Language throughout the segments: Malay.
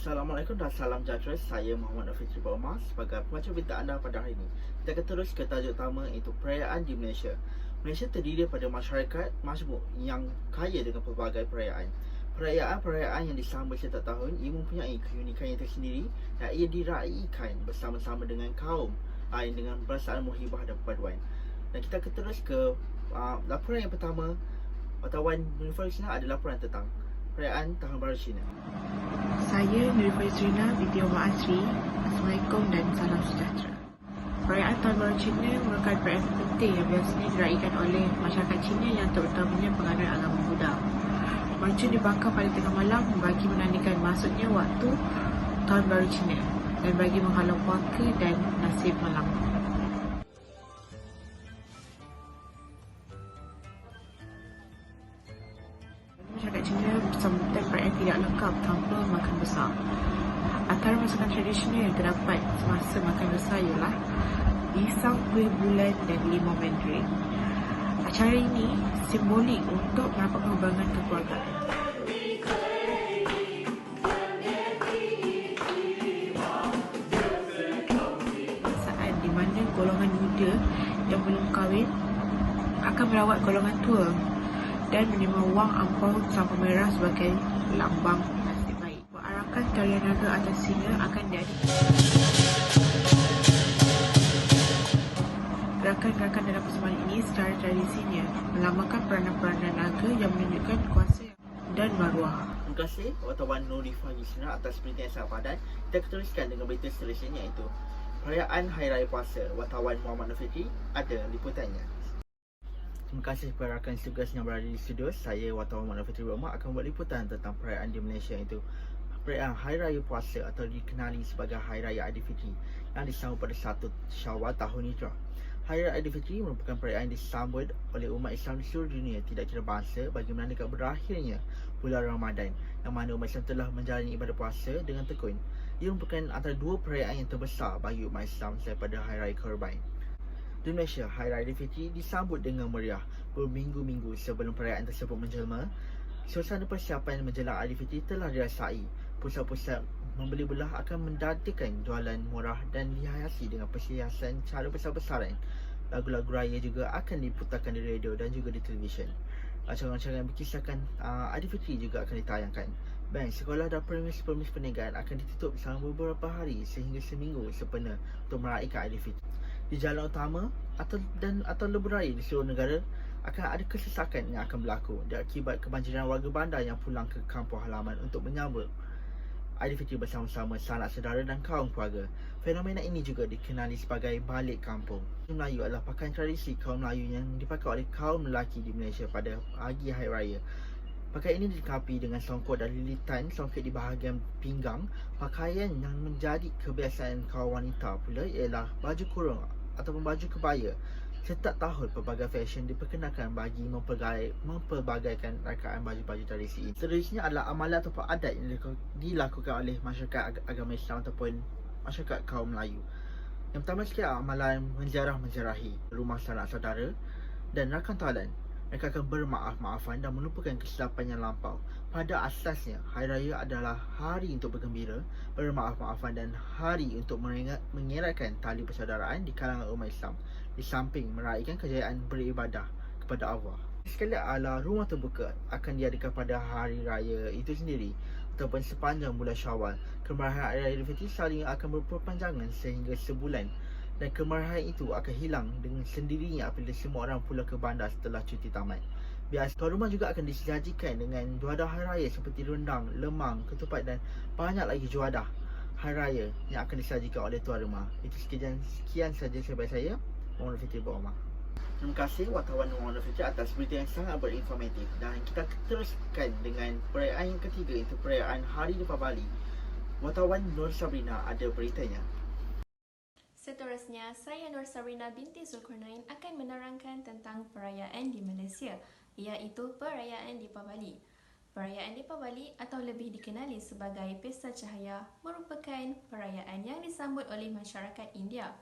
Assalamualaikum dan salam sejahtera. Saya Muhammad Fitri Omar sebagai pembaca berita anda pada hari ini. Kita akan terus ke tajuk utama, iaitu perayaan di Malaysia. Malaysia terdiri daripada masyarakat majmuk yang kaya dengan pelbagai perayaan. Perayaan-perayaan yang disambut setiap tahun ia mempunyai keunikannya tersendiri dan ia diraikan bersama-sama dengan kaum lain dengan perasaan muhibah dan perpaduan. Dan kita akan terus ke laporan yang pertama. Wartawan Nurifah Cina ada laporan tentang perayaan Tahun Baru Cina. Saya Nurifah Zrina binti Omar Asri. Assalamualaikum dan salam sejahtera. Perayaan Tahun Baru Cina merupakan perayaan penting yang biasanya diraikan oleh masyarakat Cina yang terutamanya penganut agama Buddha. Mercun dibakar pada tengah malam bagi menandakan masuknya waktu Tahun Baru Cina dan bagi menghalau puaka dan nasib malam. Masyarakat Cina sambutan perayaan tidak lengkap tanpa makan besar. Antara masakan tradisional yang terdapat semasa makan besar ialah pisang, kuih bulan dan limau mandarin. Acara ini simbolik untuk merapatkan hubungan kekeluargaan. Saat di mana golongan muda yang belum kahwin akan merawat golongan tua dan menerima wang ampau sampah merah sebagai lambang nasib baik. Perarakan tarian naga atas singa akan diadakan. Gerakan-gerakan dalam persembahan ini secara tradisinya melambangkan peranan-peranan naga yang menunjukkan kuasa dan maruah. Terima kasih wartawan Nurifah Yusna atas berita yang sangat padat. Kita akan teruskan dengan berita seterusnya, iaitu perayaan Hari Raya Puasa. Wartawan Muhammad Fitri ada liputannya. Terima kasih kepada rakan tugas yang berada di studio. Saya wartawan Muhammad Fitri Omar akan buat liputan tentang perayaan di Malaysia, iaitu perayaan Hari Raya Puasa atau dikenali sebagai Hari Raya Aidilfitri yang disambut pada 1 Syawal tahun Hijrah. Hari Raya Aidilfitri merupakan perayaan yang disambut oleh umat Islam di seluruh dunia tidak kira bangsa bagi menandakan berakhirnya bulan Ramadan, yang mana umat Islam telah menjalani ibadah puasa dengan tekun. Ia merupakan antara dua perayaan yang terbesar bagi umat Islam daripada Hari Raya Korban. Di Malaysia, Hari Raya Aidilfitri disambut dengan meriah berminggu-minggu sebelum perayaan tersebut menjelma. Suasana persiapan menjelang Aidilfitri telah dirasai. Pusat-pusat membeli belah akan mendadakan jualan murah dan dihiasi dengan perhiasan cara besar-besaran. Lagu-lagu raya juga akan diputarkan di radio dan juga di televisyen. Rancangan-rancangan yang berkisahkan Aidilfitri juga akan ditayangkan. Bank, sekolah dan permis-permis perniagaan akan ditutup selama beberapa hari sehingga seminggu sempena untuk meraihkan Aidilfitri. Di jalan utama atau lebuh raya di seluruh negara akan ada kesesakan yang akan berlaku akibat kebanjiran warga bandar yang pulang ke kampung halaman untuk menyambut Aidilfitri bersama-sama sanak saudara dan kaum keluarga. Fenomena ini juga dikenali sebagai balik kampung. Melayu adalah pakaian tradisi kaum Melayu yang dipakai oleh kaum lelaki di Malaysia pada pagi hari raya. Pakaian ini dilengkapi dengan songkok dan lilitan songket di bahagian pinggang. Pakaian yang menjadi kebiasaan kaum wanita pula ialah baju kurung ataupun baju kebaya. Setiap tahun pelbagai fashion diperkenalkan bagi mempelbagaikan rangkaian baju-baju tradisi ini. Seterusnya adalah amalan ataupun adat yang dilakukan oleh masyarakat agama Islam ataupun masyarakat kaum Melayu. Yang pertama sekali, amalan menziarah-menziarahi rumah sanak saudara dan rakan talan. Mereka akan bermaaf-maafan dan melupakan kesilapan yang lampau. Pada asasnya, Hari Raya adalah hari untuk bergembira, bermaaf-maafan dan hari untuk mengeratkan tali persaudaraan di kalangan umat Islam, di samping meraihkan kejayaan beribadah kepada Allah. Sekali adalah rumah terbuka akan diadakan pada hari raya itu sendiri ataupun sepanjang bulan Syawal. Kemarahan Hari Raya Aidilfitri selalunya akan berpanjangan sehingga sebulan, dan kemarahan itu akan hilang dengan sendirinya apabila semua orang pulang ke bandar setelah cuti tamat. Biasa, tuan rumah juga akan disajikan dengan juadah hari raya seperti rendang, lemang, ketupat dan banyak lagi juadah hari raya yang akan disajikan oleh tuan rumah. Itu sekian saja daripada saya, Muhammad Fitri Omar. Terima kasih wartawan Muhammad Fitri atas berita yang sangat berinformatif. Dan kita teruskan dengan perayaan yang ketiga, iaitu perayaan Hari Deepavali. Wartawan Nur Sabrina ada beritanya. Seterusnya, saya Nur Sabrina binti Zulkarnain akan menerangkan tentang perayaan di Malaysia, iaitu perayaan Deepavali. Perayaan Deepavali atau lebih dikenali sebagai Pesta Cahaya merupakan perayaan yang disambut oleh masyarakat India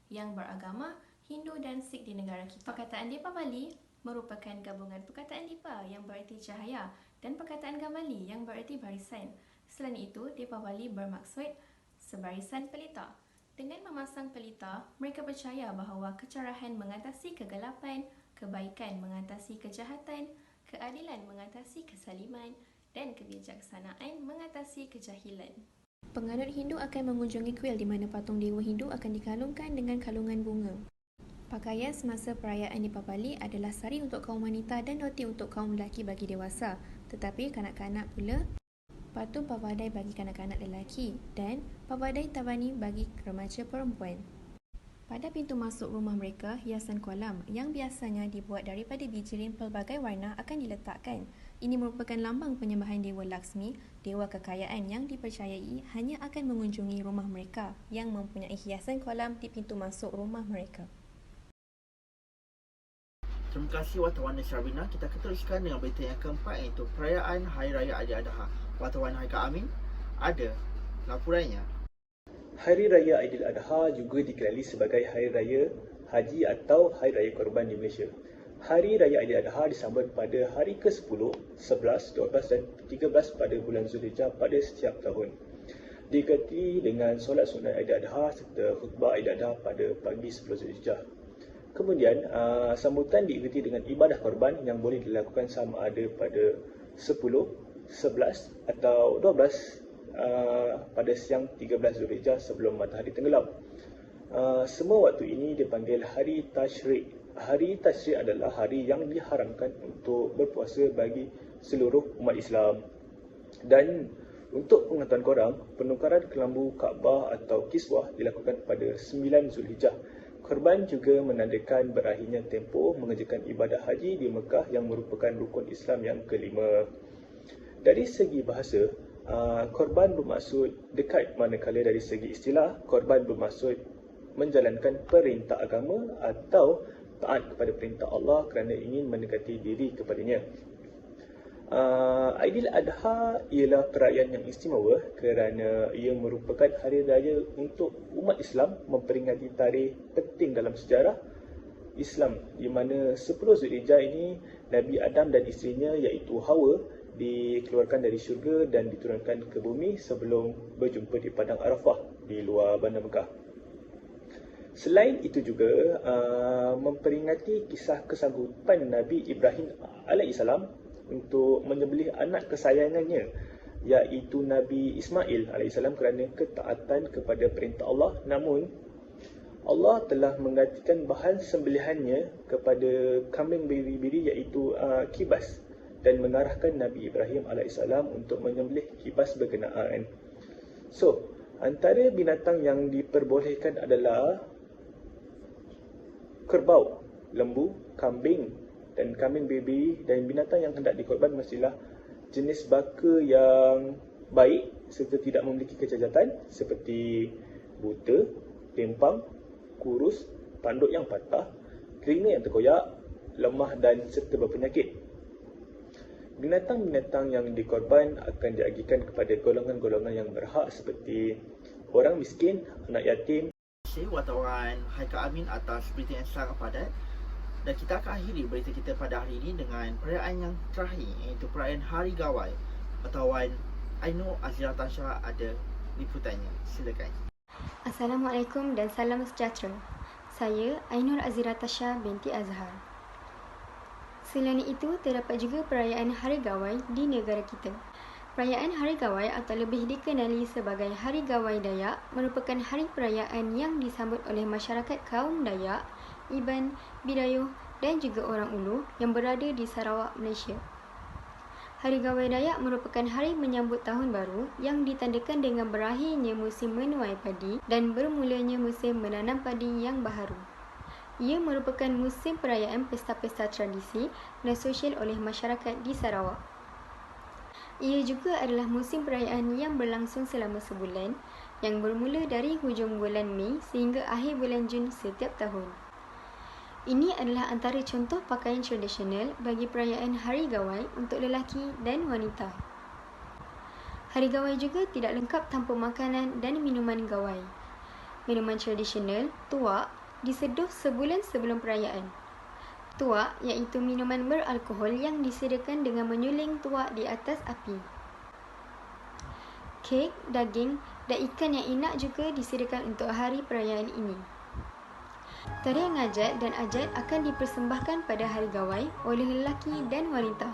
yang beragama Hindu dan Sikh di negara kita. Perkataan Deepavali merupakan gabungan perkataan Deepa yang bererti cahaya dan perkataan Gamali yang bererti barisan. Selain itu, Deepavali bermaksud sebarisan pelita. Dengan memasang pelita, mereka percaya bahawa kecerahan mengatasi kegelapan, kebaikan mengatasi kejahatan, keadilan mengatasi kesaliman, dan kebijaksanaan mengatasi kejahilan. Penganut Hindu akan mengunjungi kuil di mana patung dewa Hindu akan dikalungkan dengan kalungan bunga. Pakaian semasa perayaan Deepavali adalah sari untuk kaum wanita dan roti untuk kaum lelaki bagi dewasa, tetapi kanak-kanak pula patung pavadai bagi kanak-kanak lelaki dan pavadai tavani bagi remaja perempuan. Pada pintu masuk rumah mereka, hiasan kolam yang biasanya dibuat daripada bijirin pelbagai warna akan diletakkan. Ini merupakan lambang penyembahan Dewa Laksmi, dewa kekayaan yang dipercayai hanya akan mengunjungi rumah mereka yang mempunyai hiasan kolam di pintu masuk rumah mereka. Terima kasih wartawan Sabrina. Kita akan teruskan dengan berita yang keempat, iaitu perayaan Hari Raya Aidiladha. Wartawan Haikal Amin ada laporannya. Hari Raya Aidiladha juga dikenali sebagai Hari Raya Haji atau Hari Raya Korban di Malaysia. Hari Raya Aidiladha disambut pada hari ke-10, 11, 12 dan 13 pada bulan Zulhijjah pada setiap tahun. Diikuti dengan solat sunat Aidiladha serta khutbah Aidiladha pada pagi 10 Zulhijjah. Kemudian, sambutan diikuti dengan ibadah korban yang boleh dilakukan sama ada pada 10, 11 atau 12 pada siang 13 Zulhijjah sebelum matahari tenggelam. Semua waktu ini dipanggil Hari Tashrik. Hari Tashrik adalah hari yang diharamkan untuk berpuasa bagi seluruh umat Islam. Dan untuk pengetahuan korang, penukaran kelambu Kaabah atau kiswah dilakukan pada 9 Zulhijjah. Korban juga menandakan berakhirnya tempoh mengerjakan ibadah haji di Mekah yang merupakan rukun Islam yang kelima. Dari segi bahasa, korban bermaksud dekat, manakala dari segi istilah, korban bermaksud menjalankan perintah agama atau taat kepada perintah Allah kerana ingin mendekati diri kepadanya. Aidiladha ialah perayaan yang istimewa kerana ia merupakan hari raya untuk umat Islam memperingati tarikh penting dalam sejarah Islam, di mana 10 Zulhijjah ini Nabi Adam dan isterinya iaitu Hawa dikeluarkan dari syurga dan diturunkan ke bumi sebelum berjumpa di padang Arafah di luar bandar Mekah. Selain itu juga memperingati kisah kesanggupan Nabi Ibrahim AS untuk menyembelih anak kesayangannya iaitu Nabi Ismail AS kerana ketaatan kepada perintah Allah. Namun Allah telah menggantikan bahan sembelihannya kepada kambing biri-biri iaitu kibas dan mengarahkan Nabi Ibrahim AS untuk menyembelih kibas berkenaan. So, antara binatang yang diperbolehkan adalah kerbau, lembu, kambing dan kambing baby, dan binatang yang hendak dikorban mestilah jenis baka yang baik serta tidak memiliki kecacatan seperti buta, tempang, kurus, tanduk yang patah, telinga yang terkoyak, lemah dan serta berpenyakit. Binatang-binatang yang dikorban akan diagikan kepada golongan-golongan yang berhak seperti orang miskin, anak yatim. Terima kasih wartawan Haikal Amin atas berita yang sangat padat. Dan kita akan akhiri berita kita pada hari ini dengan perayaan yang terakhir, iaitu perayaan Hari Gawai. Wartawan Ainur Aziratasha ada liputannya. Silakan. Assalamualaikum dan salam sejahtera. Saya Ainur Aziratasha binti Azhar. Selain itu, terdapat juga perayaan Hari Gawai di negara kita. Perayaan Hari Gawai atau lebih dikenali sebagai Hari Gawai Dayak merupakan hari perayaan yang disambut oleh masyarakat kaum Dayak, Iban, Bidayuh dan juga orang Ulu yang berada di Sarawak, Malaysia. Hari Gawai Dayak merupakan hari menyambut tahun baru yang ditandakan dengan berakhirnya musim menuai padi dan bermulanya musim menanam padi yang baharu. Ia merupakan musim perayaan pesta-pesta tradisi dan sosial oleh masyarakat di Sarawak. Ia juga adalah musim perayaan yang berlangsung selama sebulan yang bermula dari hujung bulan Mei sehingga akhir bulan Jun setiap tahun. Ini adalah antara contoh pakaian tradisional bagi perayaan Hari Gawai untuk lelaki dan wanita. Hari Gawai juga tidak lengkap tanpa makanan dan minuman gawai. Minuman tradisional, tuak, diseduh sebulan sebelum perayaan. Tuak iaitu minuman beralkohol yang disediakan dengan menyuling tuak di atas api. kek, daging dan ikan yang enak juga disediakan untuk hari perayaan ini. Tarian ngajat dan ajat akan dipersembahkan pada hari gawai oleh lelaki dan wanita.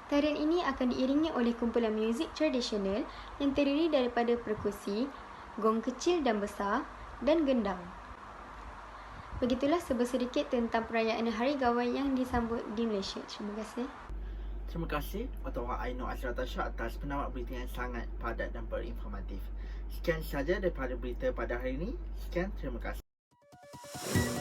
Tarian ini akan diiringi oleh kumpulan muzik tradisional yang terdiri daripada perkusi, gong kecil dan besar, dan gendang. Begitulah sedikit tentang perayaan Hari Gawai yang disambut di Malaysia. Terima kasih. Terima kasih Watawar Ainur Azratasha atas penamat berita yang sangat padat dan berinformatif. Sekian sahaja daripada berita pada hari ini. Sekian, terima kasih.